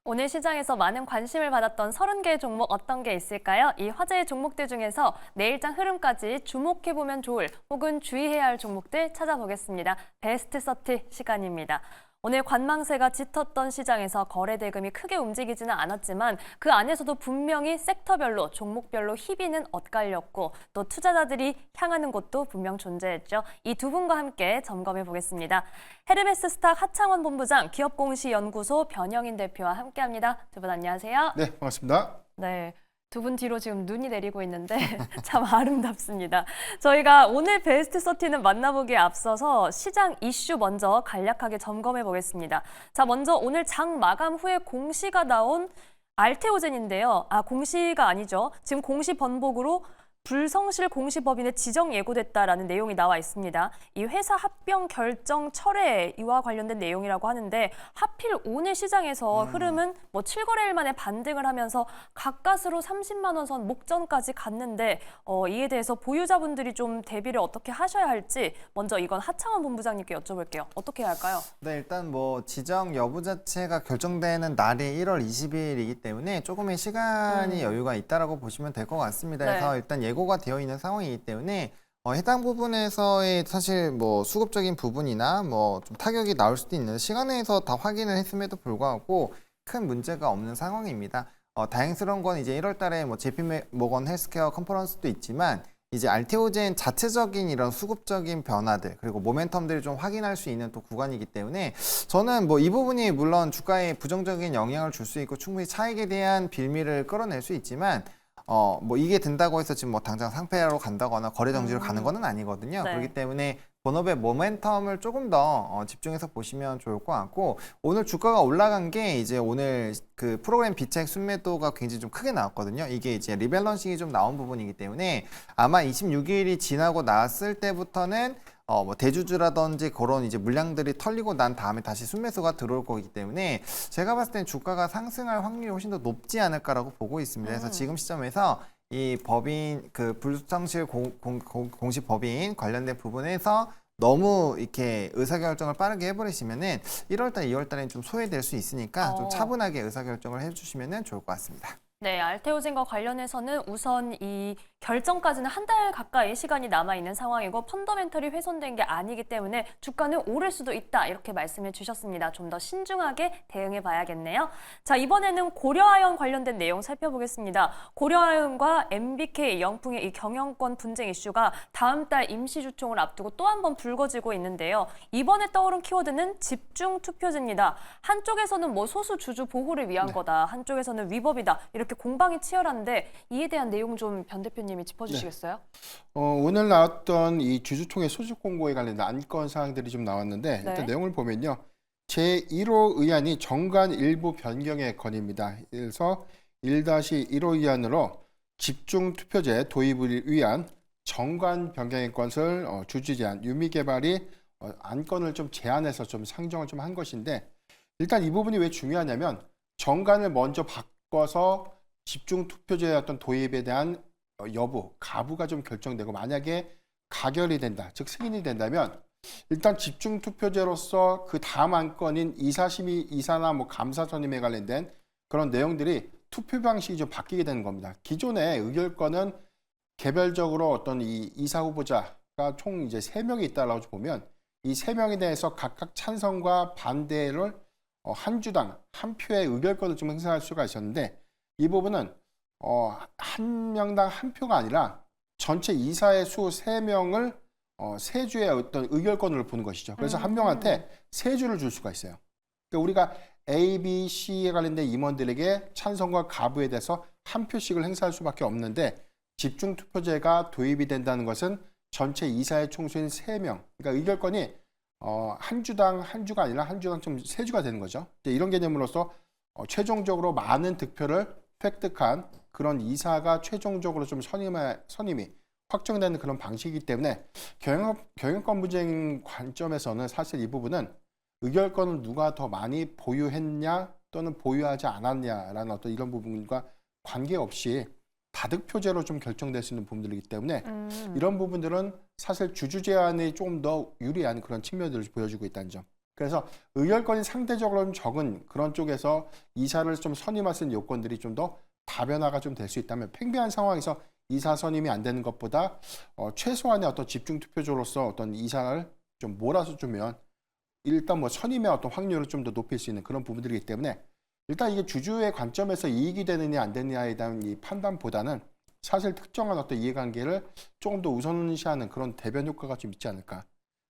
오늘 시장에서 많은 관심을 받았던 30개의 종목 어떤 게 있을까요? 이 화제의 종목들 중에서 내일장 흐름까지 주목해보면 좋을 혹은 주의해야 할 종목들 찾아보겠습니다. 베스트 30 시간입니다. 오늘 관망세가 짙었던 시장에서 거래 대금이 크게 움직이지는 않았지만 그 안에서도 분명히 섹터별로 종목별로 희비는 엇갈렸고 또 투자자들이 향하는 곳도 분명 존재했죠. 이 두 분과 함께 점검해 보겠습니다. 헤르메스 스탁 하창원 본부장, 기업공시연구소 변영인 대표와 함께합니다. 두 분 안녕하세요. 네, 반갑습니다. 네. 두 분 뒤로 지금 눈이 내리고 있는데 참 아름답습니다. 저희가 오늘 베스트 30는 만나보기에 앞서서 시장 이슈 먼저 간략하게 점검해 보겠습니다. 자, 먼저 오늘 장 마감 후에 공시가 나온 알테오젠인데요. 공시가 아니죠. 지금 공시 번복으로 불성실 공시법인에 지정 예고됐다라는 내용이 나와 있습니다. 이 회사 합병 결정 철회 이와 관련된 내용이라고 하는데 하필 오늘 시장에서 흐름은 7거래일 만에 반등을 하면서 가까스로 30만 원 선 목전까지 갔는데 이에 대해서 보유자분들이 좀 대비를 어떻게 하셔야 할지 먼저 이건 하창원 본부장님께 여쭤볼게요. 어떻게 해야 할까요? 네, 일단 지정 여부 자체가 결정되는 날이 1월 20일이기 때문에 조금의 시간이 여유가 있다라고 보시면 될 것 같습니다. 네. 그래서 일단 예고가 되어 있는 상황이기 때문에 해당 부분에서의 사실 수급적인 부분이나 좀 타격이 나올 수도 있는 시간 내에서 다 확인을 했음에도 불구하고 큰 문제가 없는 상황입니다. 다행스러운 건 이제 1월 달에 JP모건 헬스케어 컨퍼런스도 있지만 이제 알테오젠 자체적인 이런 수급적인 변화들 그리고 모멘텀들을 좀 확인할 수 있는 또 구간이기 때문에 저는 이 부분이 물론 주가에 부정적인 영향을 줄 수 있고 충분히 차익에 대한 빌미를 끌어낼 수 있지만 이게 된다고 해서 지금 당장 상패로 간다거나 거래 정지로 가는 거는 아니거든요. 네. 그렇기 때문에 본업의 모멘텀을 조금 더 집중해서 보시면 좋을 것 같고 오늘 주가가 올라간 게 이제 오늘 그 프로그램 비책 순매도가 굉장히 좀 크게 나왔거든요. 이게 이제 리밸런싱이 좀 나온 부분이기 때문에 아마 26일이 지나고 나왔을 때부터는 대주주라든지 그런 이제 물량들이 털리고 난 다음에 다시 순매수가 들어올 거기 때문에 제가 봤을 땐 주가가 상승할 확률이 훨씬 더 높지 않을까라고 보고 있습니다. 그래서 지금 시점에서 이 법인 그 불성실 공시 법인 관련된 부분에서 너무 이렇게 의사결정을 빠르게 해버리시면은 1월달, 2월달엔 좀 소외될 수 있으니까 좀 차분하게 의사결정을 해주시면은 좋을 것 같습니다. 네, 알테오젠과 관련해서는 우선 이 결정까지는 한 달 가까이 시간이 남아있는 상황이고 펀더멘털이 훼손된 게 아니기 때문에 주가는 오를 수도 있다 이렇게 말씀해 주셨습니다. 좀 더 신중하게 대응해 봐야겠네요. 자, 이번에는 고려아연 관련된 내용 살펴보겠습니다. 고려아연과 MBK 영풍의 이 경영권 분쟁 이슈가 다음 달 임시주총을 앞두고 또 한 번 불거지고 있는데요. 이번에 떠오른 키워드는 집중투표제입니다. 한쪽에서는 소수 주주 보호를 위한 거다. 한쪽에서는 위법이다. 이렇게 공방이 치열한데 이에 대한 내용 좀 변 대표님이 짚어주시겠어요? 오늘 나왔던 이 주주총회 소집 공고에 관련된 안건 사항들이 좀 나왔는데 네. 일단 내용을 보면요. 제1호 의안이 정관 일부 변경의 건입니다. 그래서 1-1호 의안으로 집중투표제 도입을 위한 정관 변경의 건을 주주제한 유미개발이 안건을 좀 제안해서 좀 상정을 좀 한 것인데 일단 이 부분이 왜 중요하냐면 정관을 먼저 바꿔서 집중투표제의 어떤 도입에 대한 여부, 가부가 좀 결정되고 만약에 가결이 된다, 즉 승인이 된다면 일단 집중투표제로서 그 다음 안건인 이사심의 이사나 감사 선임에 관련된 그런 내용들이 투표 방식이 좀 바뀌게 되는 겁니다. 기존의 의결권은 개별적으로 어떤 이 이사 후보자가 총 이제 3명이 있다라고 보면 이 3명에 대해서 각각 찬성과 반대를 한 주당 한 표의 의결권을 좀 행사할 수가 있었는데 이 부분은 한 명당 한 표가 아니라 전체 이사의 수 3명을 3주의 어떤 의결권으로 보는 것이죠. 그래서 한 명한테 3주를 줄 수가 있어요. 그러니까 우리가 A, B, C에 관련된 임원들에게 찬성과 가부에 대해서 한 표씩을 행사할 수밖에 없는데 집중투표제가 도입이 된다는 것은 전체 이사의 총수인 3명, 그러니까 의결권이 한 주당 한 주가 아니라 한 주당 좀 3주가 되는 거죠. 이런 개념으로서 최종적으로 많은 득표를 획득한 그런 이사가 최종적으로 좀 선임이 확정되는 그런 방식이기 때문에 경영권 분쟁 관점에서는 사실 이 부분은 의결권을 누가 더 많이 보유했냐 또는 보유하지 않았냐라는 어떤 이런 부분과 관계없이 다득표제로 좀 결정될 수 있는 부분들이기 때문에 이런 부분들은 사실 주주 제한이 조금 더 유리한 그런 측면들을 보여주고 있다는 점. 그래서 의결권이 상대적으로 좀 적은 그런 쪽에서 이사를 좀 선임할 수 있는 요건들이 좀 더 다변화가 좀 될 수 있다면 팽배한 상황에서 이사 선임이 안 되는 것보다 최소한의 어떤 집중 투표조로서 어떤 이사를 좀 몰아서 주면 일단 뭐 선임의 어떤 확률을 좀 더 높일 수 있는 그런 부분들이기 때문에 일단 이게 주주의 관점에서 이익이 되느냐 안 되느냐에 대한 이 판단보다는 사실 특정한 어떤 이해관계를 조금 더 우선시하는 그런 대변 효과가 좀 있지 않을까.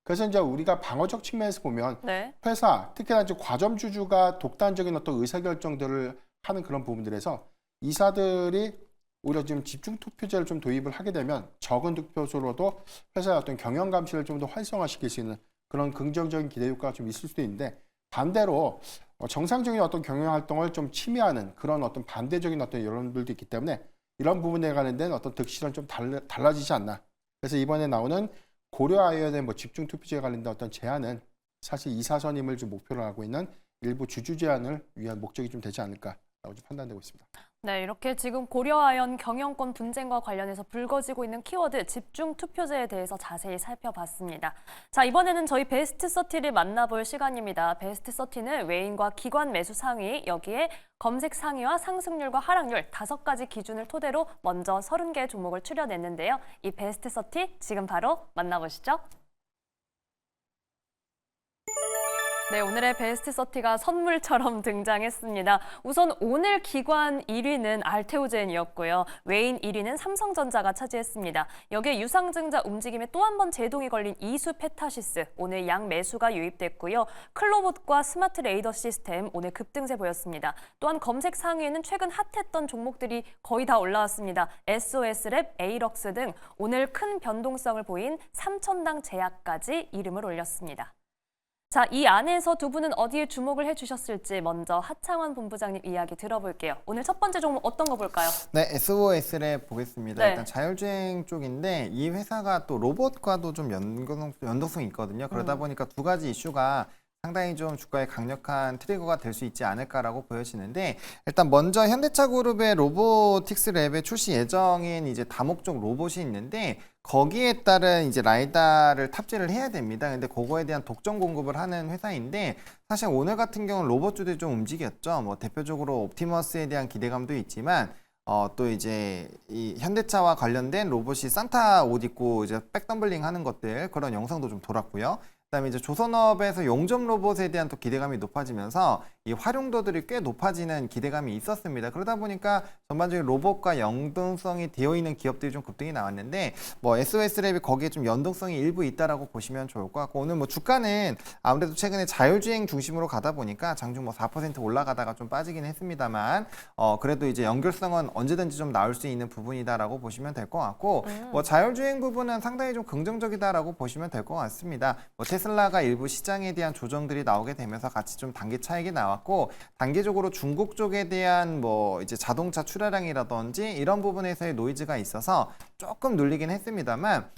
그래서 이제 우리가 방어적 측면에서 보면 네. 회사, 특히나 이제 과점 주주가 독단적인 어떤 의사결정들을 하는 그런 부분들에서 이사들이 오히려 지금 집중 투표제를 좀 도입을 하게 되면 적은 득표수로도 회사의 어떤 경영 감시를 좀 더 활성화시킬 수 있는 그런 긍정적인 기대 효과가 좀 있을 수도 있는데 반대로 정상적인 어떤 경영 활동을 좀 침해하는 그런 어떤 반대적인 어떤 여론들도 있기 때문에 이런 부분에 관련된 어떤 득실은 좀 달라지지 않나. 그래서 이번에 나오는 고려아이언의 뭐 집중 투표제에 관련된 어떤 제안은 사실 이사 선임을 좀 목표로 하고 있는 일부 주주 제안을 위한 목적이 좀 되지 않을까라고 좀 판단되고 있습니다. 네, 이렇게 지금 고려아연 경영권 분쟁과 관련해서 불거지고 있는 키워드 집중 투표제에 대해서 자세히 살펴봤습니다. 자, 이번에는 저희 베스트 30를 만나볼 시간입니다. 베스트 30는 외인과 기관 매수 상위, 여기에 검색 상위와 상승률과 하락률 5가지 기준을 토대로 먼저 30개의 종목을 추려냈는데요. 이 베스트 30 지금 바로 만나보시죠. 네, 오늘의 베스트 30가 선물처럼 등장했습니다. 우선 오늘 기관 1위는 알테오젠이었고요. 외인 1위는 삼성전자가 차지했습니다. 여기에 유상증자 움직임에 또 한 번 제동이 걸린 이수 페타시스, 오늘 양 매수가 유입됐고요. 클로봇과 스마트 레이더 시스템, 오늘 급등세 보였습니다. 또한 검색 상위에는 최근 핫했던 종목들이 거의 다 올라왔습니다. SOS랩, 에이럭스 등 오늘 큰 변동성을 보인 3천당 제약까지 이름을 올렸습니다. 자, 이 안에서 두 분은 어디에 주목을 해주셨을지 먼저 하창원 본부장님 이야기 들어볼게요. 오늘 첫 번째 종목 어떤 거 볼까요? 네, SOS를 보겠습니다. 네. 일단 자율주행 쪽인데 이 회사가 또 로봇과도 좀 연동성이 있거든요. 그러다 보니까 두 가지 이슈가 상당히 좀 주가에 강력한 트리거가 될 수 있지 않을까라고 보여지는데 일단 먼저 현대차 그룹의 로보틱스 랩의 출시 예정인 이제 다목적 로봇이 있는데 거기에 따른 이제 라이다를 탑재를 해야 됩니다. 근데 그거에 대한 독점 공급을 하는 회사인데 사실 오늘 같은 경우는 로봇주들이 좀 움직였죠. 뭐 대표적으로 옵티머스에 대한 기대감도 있지만 또 이제 이 현대차와 관련된 로봇이 산타 옷 입고 이제 백덤블링 하는 것들 그런 영상도 좀 돌았고요. 그다음에 이제 조선업에서 용접 로봇에 대한 또 기대감이 높아지면서 이 활용도들이 꽤 높아지는 기대감이 있었습니다. 그러다 보니까 전반적인 로봇과 연동성이 되어 있는 기업들이 좀 급등이 나왔는데 뭐 SOS랩이 거기에 좀 연동성이 일부 있다라고 보시면 좋을 것 같고 오늘 뭐 주가는 아무래도 최근에 자율주행 중심으로 가다 보니까 장중 뭐 4% 올라가다가 좀 빠지긴 했습니다만 그래도 이제 연결성은 언제든지 좀 나올 수 있는 부분이다라고 보시면 될 것 같고 뭐 자율주행 부분은 상당히 좀 긍정적이다라고 보시면 될 것 같습니다. 뭐 테슬라가 일부 시장에 대한 조정들이 나오게 되면서 같이 좀 단계 차익이 나왔고 단계적으로 중국 쪽에 대한 뭐 이제 자동차 출하량이라든지 이런 부분에서의 노이즈가 있어서 조금 눌리긴 했습니다만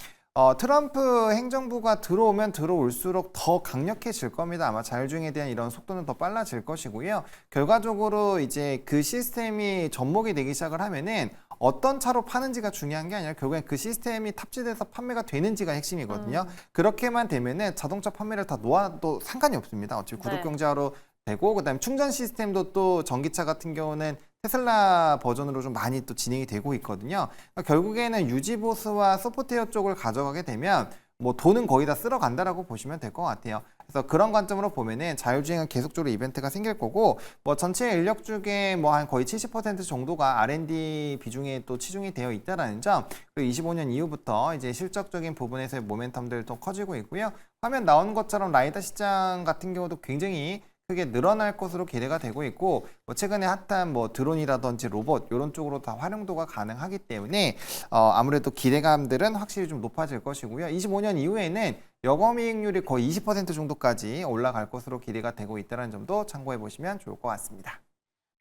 트럼프 행정부가 들어오면 들어올수록 더 강력해질 겁니다. 아마 자율주행에 대한 이런 속도는 더 빨라질 것이고요. 결과적으로 이제 그 시스템이 접목이 되기 시작을 하면은 어떤 차로 파는지가 중요한 게 아니라 결국엔 그 시스템이 탑재돼서 판매가 되는지가 핵심이거든요. 그렇게만 되면은 자동차 판매를 다 놓아도 상관이 없습니다. 어차피 구독 경제화로 되고 그다음에 충전 시스템도 또 전기차 같은 경우는 테슬라 버전으로 좀 많이 또 진행이 되고 있거든요. 그러니까 결국에는 유지보수와 소프트웨어 쪽을 가져가게 되면 뭐 돈은 거의 다 쓸어간다라고 보시면 될 것 같아요. 그래서 그런 관점으로 보면은 자율주행은 계속적으로 이벤트가 생길 거고 뭐 전체 인력 중에 뭐 한 거의 70% 정도가 R&D 비중에 또 치중이 되어 있다라는 점 그리고 25년 이후부터 이제 실적적인 부분에서의 모멘텀들도 커지고 있고요. 화면 나오는 것처럼 라이다 시장 같은 경우도 굉장히 크게 늘어날 것으로 기대가 되고 있고 뭐 최근에 핫한 뭐 드론이라든지 로봇 이런 쪽으로 다 활용도가 가능하기 때문에 아무래도 기대감들은 확실히 좀 높아질 것이고요. 25년 이후에는 영업이익률이 거의 20% 정도까지 올라갈 것으로 기대가 되고 있다는 점도 참고해 보시면 좋을 것 같습니다.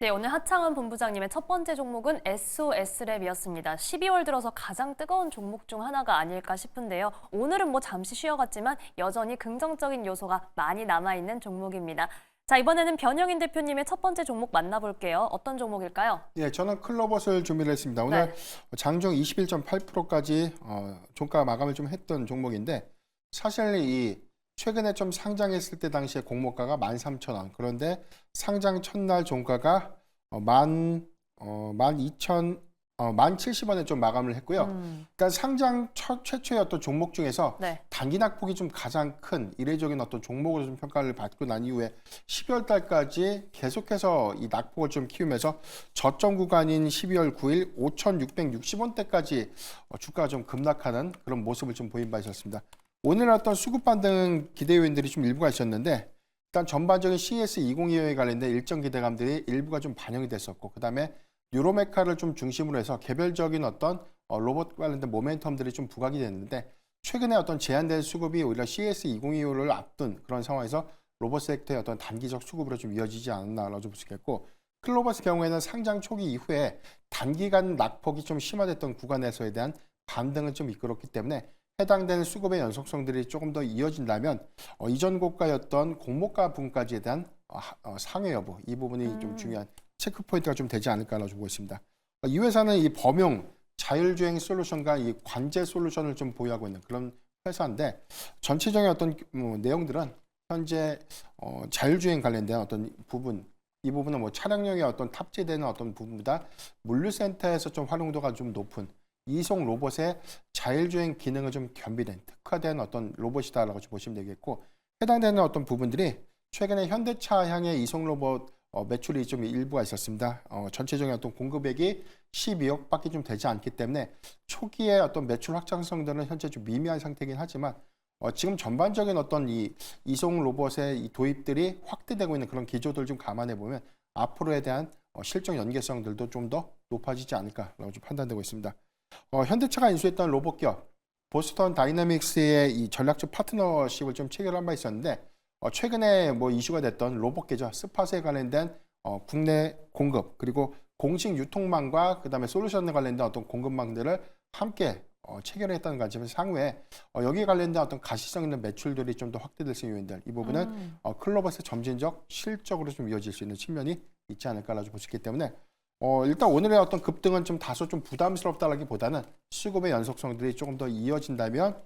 네, 오늘 하창원 본부장님의 첫 번째 종목은 SOS랩이었습니다. 12월 들어서 가장 뜨거운 종목 중 하나가 아닐까 싶은데요. 오늘은 뭐 잠시 쉬어갔지만 여전히 긍정적인 요소가 많이 남아있는 종목입니다. 자, 이번에는 변영인 대표님의 첫 번째 종목 만나볼게요. 어떤 종목일까요? 예, 저는 클로봇을 준비를 했습니다. 오늘 장중 21.8%까지 종가 마감을 좀 했던 종목인데 사실 이 최근에 좀 상장했을 때 당시에 공모가가 13,000원. 그런데 상장 첫날 종가가 12,070원에 좀 마감을 했고요. 일단 상장 최초의 어떤 종목 중에서 네. 단기 낙폭이 좀 가장 큰 이례적인 어떤 종목으로 좀 평가를 받고 난 이후에 12월 달까지 계속해서 이 낙폭을 좀 키우면서 저점 구간인 12월 9일 5,660원대까지 주가가 좀 급락하는 그런 모습을 좀 보인 바 있었습니다. 오늘 어떤 수급 반등 기대 요인들이 좀 일부가 있었는데 일단 전반적인 CES 2025에 관련된 일정 기대감들이 일부가 좀 반영이 됐었고 그다음에 뉴로메카를 좀 중심으로 해서 개별적인 어떤 로봇 관련된 모멘텀들이 좀 부각이 됐는데 최근에 어떤 제한된 수급이 오히려 CES 2025를 앞둔 그런 상황에서 로봇 섹터의 어떤 단기적 수급으로 좀 이어지지 않았나라고 볼 수 있겠고 클로버스 경우에는 상장 초기 이후에 단기간 낙폭이 좀 심화됐던 구간에서에 대한 반등을 좀 이끌었기 때문에 해당되는 수급의 연속성들이 조금 더 이어진다면 이전 고가였던 공모가 부분까지에 대한 상회 여부 이 부분이 좀 중요한 체크 포인트가 좀 되지 않을까라고 보고 있습니다. 이 회사는 이 범용 자율주행 솔루션과 이 관제 솔루션을 좀 보유하고 있는 그런 회사인데 전체적인 어떤 내용들은 현재 자율주행 관련된 어떤 부분 이 부분은 뭐 차량용에 어떤 탑재되는 어떤 부분보다 물류센터에서 좀 활용도가 좀 높은 이송 로봇의 자율주행 기능을 좀 겸비된 특화된 어떤 로봇이다라고 좀 보시면 되겠고 해당되는 어떤 부분들이 최근에 현대차 향의 이송 로봇 매출이 좀 일부가 있었습니다. 전체적인 어떤 공급액이 12억밖에 좀 되지 않기 때문에 초기에 어떤 매출 확장성들은 현재 좀 미미한 상태이긴 하지만 지금 전반적인 어떤 이 이송 로봇의 이 도입들이 확대되고 있는 그런 기조들 좀 감안해 보면 앞으로에 대한 실적 연계성들도 좀 더 높아지지 않을까라고 좀 판단되고 있습니다. 현대차가 인수했던 로봇 기업 보스턴 다이내믹스의 이 전략적 파트너십을 좀 체결한 바 있었는데 최근에 뭐 이슈가 됐던 로봇계죠. 스팟에 관련된 국내 공급 그리고 공식 유통망과 그다음에 솔루션에 관련된 어떤 공급망들을 함께 체결했다는 관점에서 향후에 여기에 관련된 어떤 가시성 있는 매출들이 좀 더 확대될 수 있는 요인들 이 부분은 클로버스의 점진적 실적으로 좀 이어질 수 있는 측면이 있지 않을까라고 볼 수 있기 때문에 일단 오늘의 어떤 급등은 좀 다소 좀 부담스럽다라기보다는 수급의 연속성들이 조금 더 이어진다면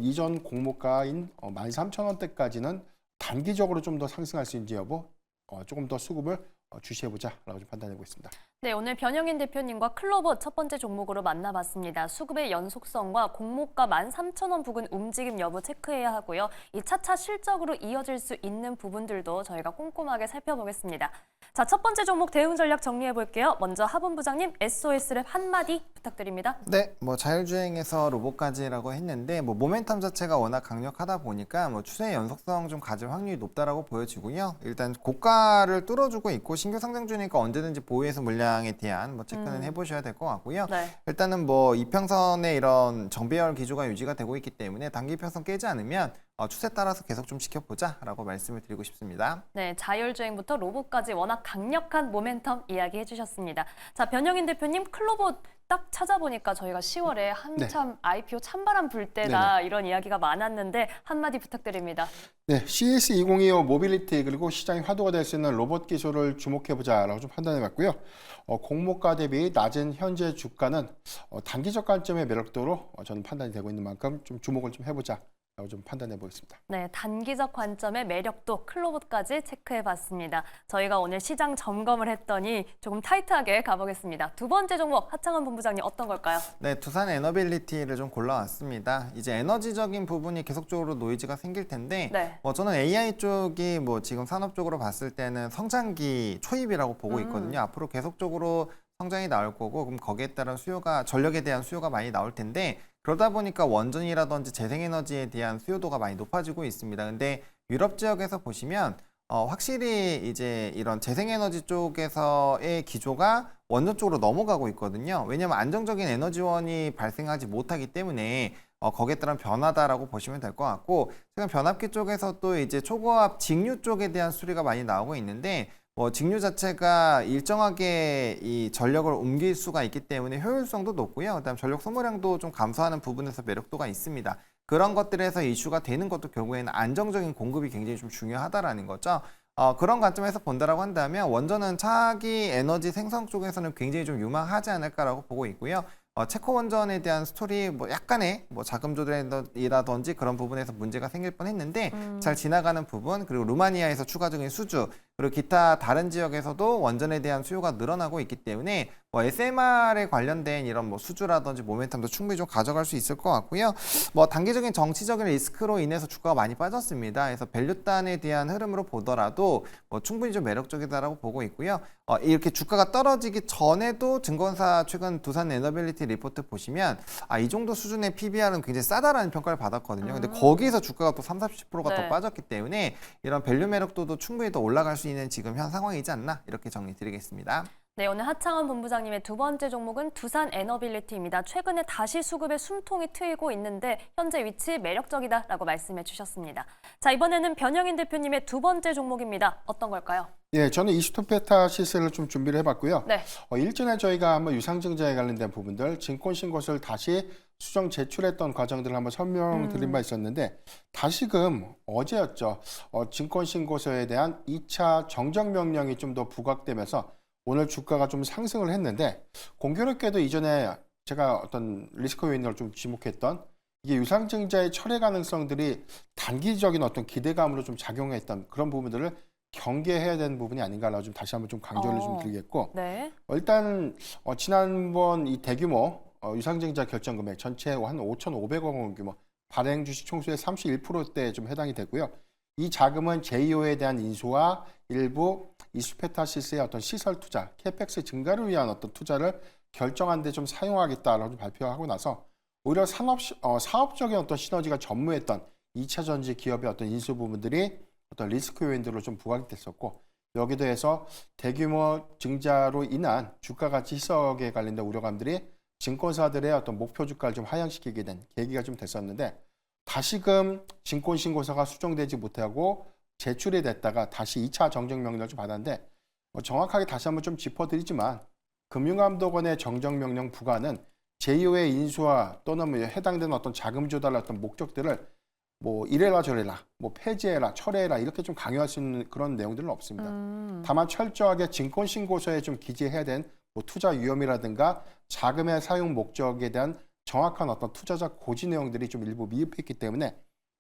이전 공모가인 13,000원대까지는 단기적으로 좀 더 상승할 수 있는지 여부 조금 더 수급을 주시해보자라고 좀 판단하고 있습니다. 네, 오늘 변영인 대표님과 클로봇 첫 번째 종목으로 만나봤습니다. 수급의 연속성과 공모가 13,000원 부근 움직임 여부 체크해야 하고요. 이 차차 실적으로 이어질 수 있는 부분들도 저희가 꼼꼼하게 살펴보겠습니다. 자, 첫 번째 종목 대응 전략 정리해 볼게요. 먼저 하분 부장님 SOS랩 한마디 부탁드립니다. 네, 뭐 자율주행에서 로봇까지라고 했는데 뭐 모멘텀 자체가 워낙 강력하다 보니까 뭐 추세 연속성 좀 가질 확률이 높다라고 보여지고요. 일단 고가를 뚫어주고 있고 신규 상장 중이니까 언제든지 보유해서 물량에 대한 뭐 체크는 해보셔야 될 것 같고요. 네. 일단은 뭐 이평선의 이런 정배열 기조가 유지가 되고 있기 때문에 단기 이평선 깨지 않으면 추세 따라서 계속 좀 지켜보자라고 말씀을 드리고 싶습니다. 네, 자율주행부터 로봇까지 워낙 강력한 모멘텀 이야기해 주셨습니다. 자, 변영인 대표님 클로봇 딱 찾아보니까 저희가 10월에 한참 IPO 찬바람 불 때다 이런 이야기가 많았는데 한마디 부탁드립니다. 네, CES 2025 모빌리티 그리고 시장이 화두가 될 수 있는 로봇 기술을 주목해보자라고 좀 판단해봤고요. 공모가 대비 낮은 현재 주가는 단기적 관점의 매력도로 저는 판단이 되고 있는 만큼 좀 주목을 좀 해보자. 라고 좀 판단해 보겠습니다. 네, 단기적 관점의 매력도 클로봇까지 체크해봤습니다. 저희가 오늘 시장 점검을 했더니 조금 타이트하게 가보겠습니다. 두 번째 종목 하창원 본부장님 어떤 걸까요? 네, 두산 에너빌리티를 좀 골라왔습니다. 이제 에너지적인 부분이 계속적으로 노이즈가 생길 텐데 저는 AI 쪽이 뭐 지금 산업 쪽으로 봤을 때는 성장기 초입이라고 보고 있거든요. 앞으로 계속적으로 성장이 나올 거고 그럼 거기에 따른 전력에 대한 수요가 많이 나올 텐데 그러다 보니까 원전이라든지 재생에너지에 대한 수요도가 많이 높아지고 있습니다. 근데 유럽 지역에서 보시면 확실히 이제 이런 재생에너지 쪽에서의 기조가 원전 쪽으로 넘어가고 있거든요. 왜냐하면 안정적인 에너지원이 발생하지 못하기 때문에 거기에 따른 변화다라고 보시면 될 것 같고 지금 변압기 쪽에서 또 이제 초고압 직류 쪽에 대한 수리가 많이 나오고 있는데 직류 자체가 일정하게 이 전력을 옮길 수가 있기 때문에 효율성도 높고요. 그다음 전력 소모량도 좀 감소하는 부분에서 매력도가 있습니다. 그런 것들에서 이슈가 되는 것도 결국에는 안정적인 공급이 굉장히 좀 중요하다라는 거죠. 그런 관점에서 본다라고 한다면 원전은 차기 에너지 생성 쪽에서는 굉장히 좀 유망하지 않을까라고 보고 있고요. 체코 원전에 대한 스토리 뭐 약간의 뭐 자금 조달이라든지 그런 부분에서 문제가 생길 뻔했는데 잘 지나가는 부분, 그리고 루마니아에서 추가적인 수주, 그리고 기타 다른 지역에서도 원전에 대한 수요가 늘어나고 있기 때문에 뭐 SMR에 관련된 이런 뭐 수주라든지 모멘텀도 충분히 좀 가져갈 수 있을 것 같고요. 뭐 단기적인 정치적인 리스크로 인해서 주가가 많이 빠졌습니다. 그래서 밸류단에 대한 흐름으로 보더라도 뭐 충분히 좀 매력적이다라고 보고 있고요. 이렇게 주가가 떨어지기 전에도 증권사 최근 두산 에너빌리티 리포트 보시면 이 정도 수준의 PBR은 굉장히 싸다라는 평가를 받았거든요. 근데 거기에서 주가가 또 30~40%가 네. 더 빠졌기 때문에 이런 밸류 매력도도 충분히 더 올라갈 수 있는 지금 현 상황이지 않나 이렇게 정리드리겠습니다. 네, 오늘 하창원 본부장님의 두 번째 종목은 두산 에너빌리티입니다. 최근에 다시 수급에 숨통이 트이고 있는데 현재 위치 매력적이다라고 말씀해 주셨습니다. 자, 이번에는 변영인 대표님의 두 번째 종목입니다. 어떤 걸까요? 예, 저는 이슈토페타시스를 좀 준비를 해봤고요. 네. 일전에 저희가 한번 유상증자에 관련된 부분들, 증권신고서를 다시 수정 제출했던 과정들을 한번 설명드린 바 있었는데 다시금 어제였죠. 증권신고서에 대한 2차 정정 명령이 좀 더 부각되면서 오늘 주가가 좀 상승을 했는데 공교롭게도 이전에 제가 어떤 리스크 요인을 좀 지목했던 이게 유상증자의 철회 가능성들이 단기적인 어떤 기대감으로 좀 작용했던 그런 부분들을 경계해야 되는 부분이 아닌가라고 좀 다시 한번 좀 강조를 좀 드리겠고 네. 일단 지난번 이 대규모 유상증자 결정 금액 전체 한 5,500억 원 규모 발행 주식 총수의 31%대에 좀 해당이 되고요. 이 자금은 제2호에 대한 인수와 일부 이슈페타시스의 어떤 시설 투자, 캐펙스 증가를 위한 어떤 투자를 결정한 데 좀 사용하겠다라고 좀 발표하고 나서 오히려 사업적인 어떤 시너지가 전무했던 2차 전지 기업의 어떤 인수 부분들이 어떤 리스크 요인들로 좀 부각이 됐었고 여기에 대해서 대규모 증자로 인한 주가 가치 희석에 관련된 우려감들이 증권사들의 어떤 목표 주가를 좀 하향시키게 된 계기가 좀 됐었는데 다시금 증권신고서가 수정되지 못하고 제출이 됐다가 다시 2차 정정 명령을 좀 받았는데 정확하게 다시 한번 좀 짚어드리지만 금융감독원의 정정 명령 부과는 제2호의 인수와 또는 뭐 해당되는 어떤 자금 조달 어떤 목적들을 뭐 이래라 저래라 뭐 폐지해라 철회해라 이렇게 좀 강요할 수 있는 그런 내용들은 없습니다. 다만 철저하게 증권신고서에 좀 기재해야 된 뭐 투자 위험이라든가 자금의 사용 목적에 대한 정확한 어떤 투자자 고지 내용들이 좀 일부 미흡했기 때문에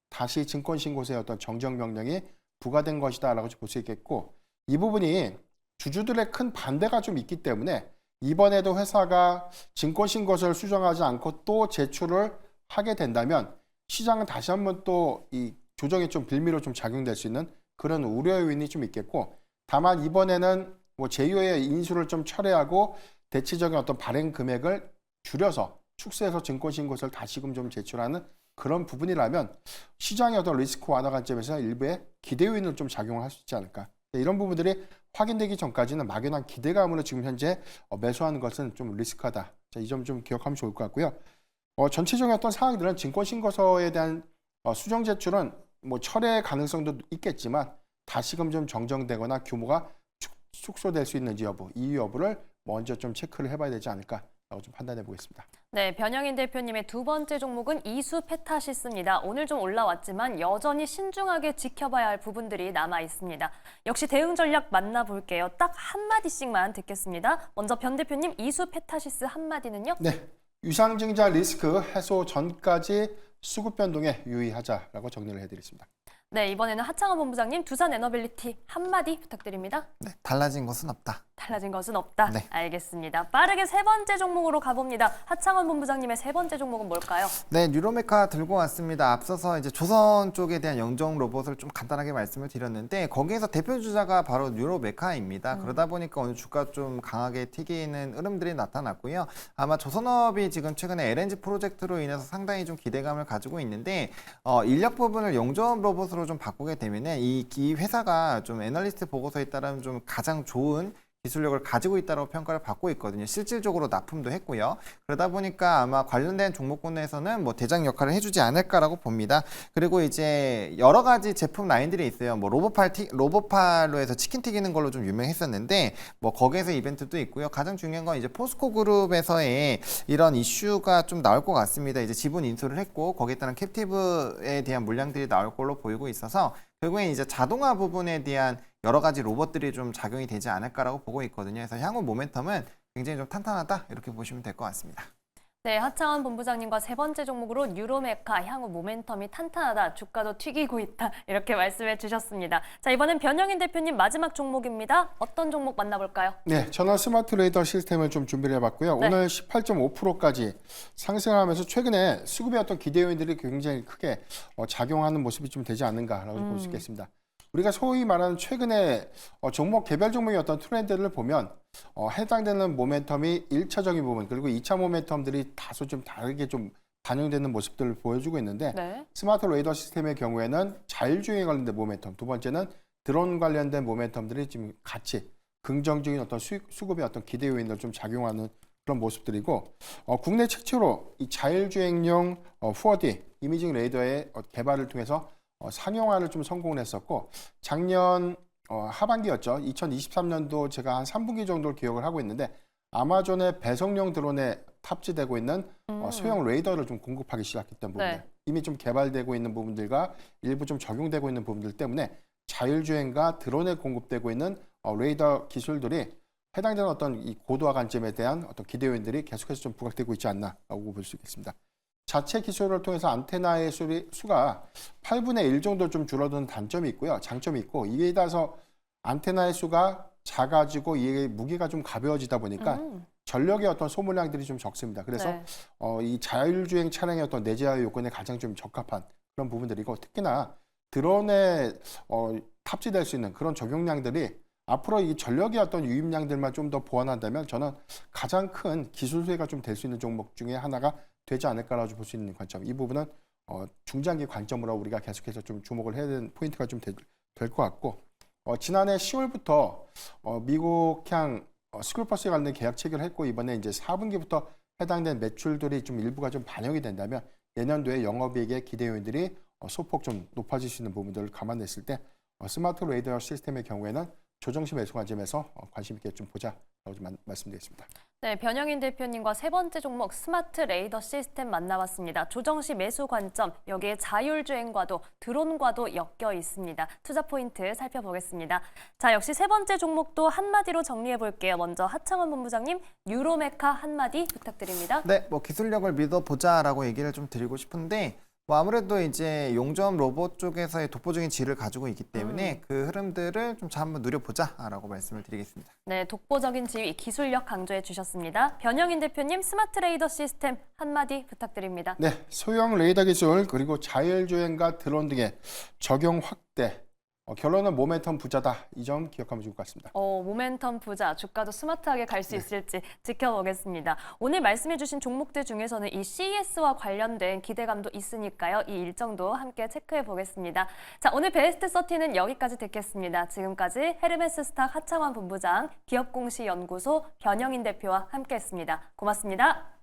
다시 증권신고서의 어떤 정정 명령이 부과된 것이다라고 볼 수 있겠고 이 부분이 주주들의 큰 반대가 좀 있기 때문에 이번에도 회사가 증권신고서를 수정하지 않고 또 제출을 하게 된다면 시장은 다시 한번 또 이 조정이 좀 빌미로 좀 작용될 수 있는 그런 우려 요인이 좀 있겠고 다만 이번에는 뭐 제2호의 인수를 좀 철회하고 대체적인 어떤 발행 금액을 줄여서 축소해서 증권신고서를 다시금 좀 제출하는 그런 부분이라면 시장의 어떤 리스크 완화 관점에서 일부의 기대 요인을 좀 작용을 할 수 있지 않을까. 이런 부분들이 확인되기 전까지는 막연한 기대감으로 지금 현재 매수하는 것은 좀 리스크하다. 이 점 좀 기억하면 좋을 것 같고요. 전체적인 어떤 상황들은 증권신고서에 대한 수정 제출은 뭐 철회 가능성도 있겠지만 다시금 좀 정정되거나 규모가 축소될 수 있는지 여부, 이 여부를 먼저 좀 체크를 해봐야 되지 않을까라고 좀 판단해 보겠습니다. 네, 변영인 대표님의 두 번째 종목은 이수페타시스입니다. 오늘 좀 올라왔지만 여전히 신중하게 지켜봐야 할 부분들이 남아 있습니다. 역시 대응 전략 만나볼게요. 딱 한마디씩만 듣겠습니다. 먼저 변 대표님, 이수페타시스 한마디는요? 네, 유상증자 리스크 해소 전까지 수급 변동에 유의하자라고 정리를 해드리겠습니다. 네, 이번에는 하창원 본부장님, 두산 에너빌리티 한마디 부탁드립니다. 네, 달라진 것은 없다. 달라진 것은 없다. 네. 알겠습니다. 빠르게 세 번째 종목으로 가봅니다. 하창원 본부장님의 세 번째 종목은 뭘까요? 네, 뉴로메카 들고 왔습니다. 앞서서 이제 조선 쪽에 대한 영정 로봇을 좀 간단하게 말씀을 드렸는데 거기에서 대표 주자가 바로 뉴로메카입니다. 그러다 보니까 오늘 주가 좀 강하게 튀기는 흐름들이 나타났고요. 아마 조선업이 지금 최근에 LNG 프로젝트로 인해서 상당히 좀 기대감을 가지고 있는데 인력 부분을 영정 로봇으로 좀 바꾸게 되면은 이 회사가 좀 애널리스트 보고서에 따르면 좀 가장 좋은 기술력을 가지고 있다고 평가를 받고 있거든요. 실질적으로 납품도 했고요. 그러다 보니까 아마 관련된 종목군에서는 뭐 대장 역할을 해주지 않을까라고 봅니다. 그리고 이제 여러 가지 제품 라인들이 있어요. 뭐 로봇팔로 해서 치킨 튀기는 걸로 좀 유명했었는데 뭐 거기에서 이벤트도 있고요. 가장 중요한 건 이제 포스코 그룹에서의 이런 이슈가 좀 나올 것 같습니다. 이제 지분 인수를 했고 거기에 따른 캡티브에 대한 물량들이 나올 걸로 보이고 있어서 결국엔 이제 자동화 부분에 대한 여러 가지 로봇들이 좀 작용이 되지 않을까라고 보고 있거든요. 그래서 향후 모멘텀은 굉장히 좀 탄탄하다 이렇게 보시면 될 것 같습니다. 네, 하창원 본부장님과 세 번째 종목으로 뉴로메카 향후 모멘텀이 탄탄하다, 주가도 튀기고 있다 이렇게 말씀해 주셨습니다. 자, 이번엔 변영인 대표님 마지막 종목입니다. 어떤 종목 만나볼까요? 네, 저는 스마트 레이더 시스템을 좀 준비를 해봤고요. 네. 오늘 18.5%까지 상승하면서 최근에 수급의 어떤 기대 요인들이 굉장히 크게 작용하는 모습이 좀 되지 않는가라고 볼 수 있겠습니다. 우리가 소위 말하는 최근에 종목 개별 종목의 어떤 트렌드를 보면 해당되는 모멘텀이 1차적인 부분 그리고 2차 모멘텀들이 다소 좀 다르게 좀 반영되는 모습들을 보여주고 있는데 네. 스마트 레이더 시스템의 경우에는 자율주행에 관련된 모멘텀, 두 번째는 드론 관련된 모멘텀들이 지금 같이 긍정적인 어떤 수급의 어떤 기대 요인을 좀 작용하는 그런 모습들이고 국내 최초로 이 자율주행용 4D 이미징 레이더의 개발을 통해서 상용화를 좀 성공을 했었고 작년 하반기였죠. 2023년도 제가 한 3분기 정도를 기억을 하고 있는데 아마존의 배송용 드론에 탑재되고 있는 소형 레이더를 좀 공급하기 시작했던 부분들 네. 이미 좀 개발되고 있는 부분들과 일부 좀 적용되고 있는 부분들 때문에 자율주행과 드론에 공급되고 있는 레이더 기술들이 해당되는 어떤 이 고도화 관점에 대한 어떤 기대 요인들이 계속해서 좀 부각되고 있지 않나라고 볼 수 있겠습니다. 자체 기술을 통해서 안테나의 수가 8분의 1 정도 좀 줄어드는 단점이 있고요. 장점이 있고 이에 따라서 안테나의 수가 작아지고 이게 무게가 좀 가벼워지다 보니까 전력의 어떤 소모량들이 좀 적습니다. 그래서 네. 이 자율주행 차량의 어떤 내재화 요건에 가장 좀 적합한 그런 부분들이고 특히나 드론에 탑재될 수 있는 그런 적용량들이 앞으로 이 전력의 어떤 유입량들만 좀 더 보완한다면 저는 가장 큰 기술 수혜가 좀 될 수 있는 종목 중에 하나가 되지 않을까라고 볼 수 있는 관점. 이 부분은 중장기 관점으로 우리가 계속해서 좀 주목을 해야 되는 포인트가 좀 될 것 같고 지난해 10월부터 미국향 스쿨버스에 관련 계약 체결을 했고 이번에 이제 4분기부터 해당된 매출들이 좀 일부가 좀 반영이 된다면 내년도에 영업이익의 기대 요인들이 소폭 좀 높아질 수 있는 부분들을 감안했을 때 스마트 레이더 시스템의 경우에는 조정시 매수 관점에서 관심 있게 좀 보자라고 좀 말씀드리겠습니다. 네, 변영인 대표님과 세 번째 종목 스마트 레이더 시스템 만나봤습니다. 조정시 매수 관점, 여기에 자율주행과도 드론과도 엮여 있습니다. 투자 포인트 살펴보겠습니다. 자, 역시 세 번째 종목도 한마디로 정리해 볼게요. 먼저 하창원 본부장님, 뉴로메카 한마디 부탁드립니다. 네, 뭐 기술력을 믿어보자라고 얘기를 좀 드리고 싶은데 뭐 아무래도 이제 용접 로봇 쪽에서의 독보적인 질을 가지고 있기 때문에 그 흐름들을 좀 잘 한번 누려보자라고 말씀을 드리겠습니다. 네, 독보적인 지위, 기술력 강조해 주셨습니다. 변영인 대표님, 스마트 레이더 시스템 한마디 부탁드립니다. 네, 소형 레이더 기술 그리고 자율주행과 드론 등의 적용 확대. 결론은 모멘텀 부자다. 이 점 기억하면 좋을 것 같습니다. 모멘텀 부자, 주가도 스마트하게 갈 수 있을지 지켜보겠습니다. 오늘 말씀해 주신 종목들 중에서는 이 CES와 관련된 기대감도 있으니까요. 이 일정도 함께 체크해 보겠습니다. 자, 오늘 베스트 30는 여기까지 듣겠습니다. 지금까지 헤르메스 스탁 하창원 본부장, 기업공시연구소 변영인 대표와 함께했습니다. 고맙습니다.